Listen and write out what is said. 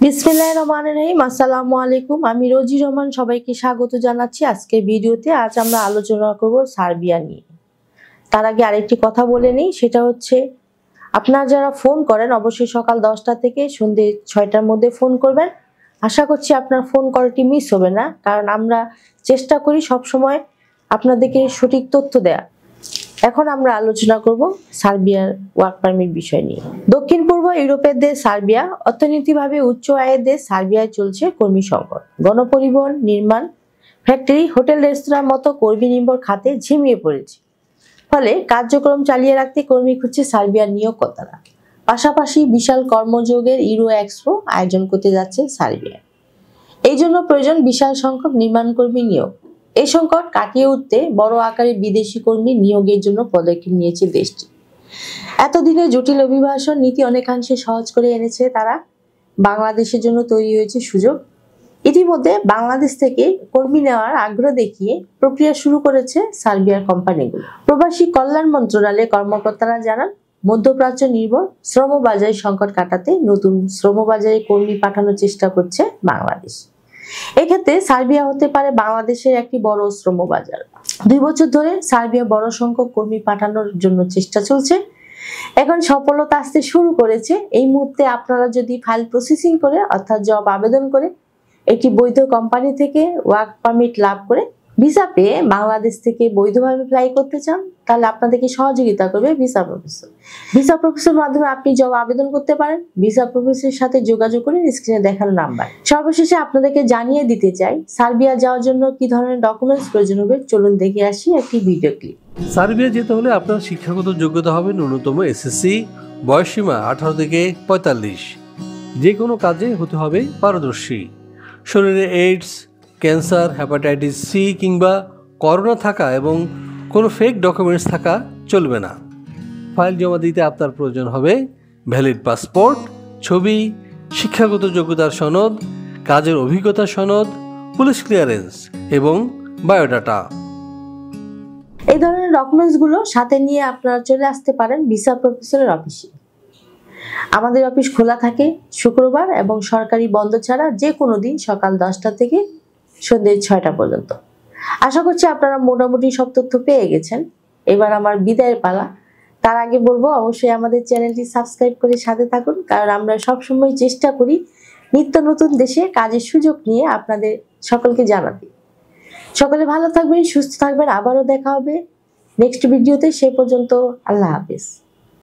বিসমিল্লাহির রহমানির রহিম। আসসালামু আলাইকুম। আমি রোজি রহমান সবাইকে স্বাগত জানাচ্ছি আজকের ভিডিওতে। আজ আমরা আলোচনা করব সার্বিয়া নিয়ে। তার আগে আরেকটি কথা বলে নিই, সেটা হচ্ছে আপনারা যারা ফোন করেন অবশ্যই সকাল 10টা থেকে সন্ধ্যে 6টার মধ্যে ফোন করবেন। আশা করছি আপনার ফোন কলটি মিস হবে না, কারণ আমরা চেষ্টা করি সবসময় আপনাদেরকে সঠিক তথ্য দেয়া। এখন আমরা আলোচনা করব সার্বিয়ার ওয়ার্ক পারমিট বিষয় নিয়ে। দক্ষিণ পূর্ব ইউরোপের দেশ সার্বিয়া, অর্থনৈতিকভাবে উচ্চ আয়ের দেশ সার্বিয়ায় চলছে কর্মী সংকট। গণপরিবহন, নির্মাণ, ফ্যাক্টরি, হোটেল, রেস্তোরাঁর মতো কর্মী নির্ভর খাতে ঝিমিয়ে পড়েছে। ফলে কার্যক্রম চালিয়ে রাখতে কর্মী খুঁজছে সার্বিয়ার নিয়োগকর্তারা। পাশাপাশি বিশাল কর্মযোগের ইউরো এক্সপো আয়োজন করতে যাচ্ছে সার্বিয়া। এই জন্য প্রয়োজন বিশাল সংখ্যক নির্মাণ কর্মী নিয়োগ। এই সংকট কাটিয়ে উঠতে বড় আকারে বিদেশি কর্মী নিয়োগের জন্য পদক্ষেপ নিয়েছে দেশটি। এতদিনে জটিল অভিবাসন নীতি অনেকাংশে সহজ করে এনেছে তারা। বাংলাদেশের জন্য তৈরি হয়েছে সুযোগ। ইতিমধ্যে বাংলাদেশ থেকে কর্মী নেওয়ার আগ্রহ দেখিয়ে প্রক্রিয়া শুরু করেছে সার্বিয়ার কোম্পানিগুলো। প্রবাসী কল্যাণ মন্ত্রণালয়ের কর্মকর্তারা জানান, মধ্যপ্রাচ্য নির্ভর শ্রমবাজারের সংকট কাটাতে নতুন শ্রমবাজারে কর্মী পাঠানোর চেষ্টা করছে বাংলাদেশ। এক্ষেত্রে সার্বিয়া হতে পারে বাংলাদেশের একটি বড় শ্রমবাজার। 2 বছর ধরে সার্বিয়া বড় সংখ্যক কর্মী পাঠানোর জন্য চেষ্টা চলছে। এখন সফলতা আসতে শুরু করেছে। এই মুহূর্তে আপনারা যদি ফাইল প্রসেসিং করে অর্থাৎ জব আবেদন করে একটি বৈধ কোম্পানি থেকে ওয়ার্ক পারমিট লাভ করে ভিসা পেয়ে বাংলাদেশ থেকে বৈধভাবে ফ্লাই করতে চান, তাহলে আপনাদেরকে সহযোগিতা করবে ভিসা প্রফেসর। ভিসা প্রফেসর মাধ্যমে আপনি জব আবেদন করতে পারেন। ভিসা প্রফেসরের সাথে যোগাযোগ করে স্ক্রিনে দেখানো নাম্বার। সর্বশেষে আপনাদেরকে জানিয়ে দিতে চাই সার্বিয়া যাওয়ার জন্য কি ধরনের ডকুমেন্টস প্রয়োজন হবে। চলুন দেখে আসি একটি ভিডিও ক্লিপ। সার্বিয়া যেতে হলে আপনার শিক্ষাগত যোগ্যতা হবে ন্যূনতম এসএসসি, বয়সসীমা 18 থেকে 45। যে কোনো কাজে হতে হবে পারদর্শী। শরীরে এইডস, ক্যান্সার, হেপাটাইটিস সি কিংবা করোনা থাকা এবং কোনো ফেক ডকুমেন্টস থাকা চলবে না। ফাইল জমা দিতে আপনার প্রয়োজন হবে ভ্যালিড পাসপোর্ট, ছবি, শিক্ষাগত যোগ্যতার সনদ, কাজের অভিজ্ঞতার সনদ, পুলিশ ক্লিয়ারেন্স এবং বায়োডাটা। এই ধরনের ডকুমেন্টসগুলো সাথে নিয়ে আপনারা চলে আসতে পারেন ভিসা প্রফেসরের অফিসে। আমাদের অফিস খোলা থাকে শুক্রবার এবং সরকারি বন্ধ ছাড়া যে কোনো দিন সকাল 10টা থেকে সন্ধ্যে 6টা পর্যন্ত। আশা করছি আপনারা মোটামুটি সব তথ্য পেয়ে গেছেন। এবার আমার বিদায়ের পালা। তার আগে বলবো অবশ্যই আমাদের চ্যানেলটি সাবস্ক্রাইব করে সাথে থাকুন, কারণ আমরা সবসময় চেষ্টা করি নিত্য নতুন দেশে কাজের সুযোগ নিয়ে আপনাদের সকলকে জানাতে। সকলে ভালো থাকবেন, সুস্থ থাকবেন। আবারও দেখা হবে নেক্সট ভিডিওতে। সে পর্যন্ত আল্লাহ হাফেজ।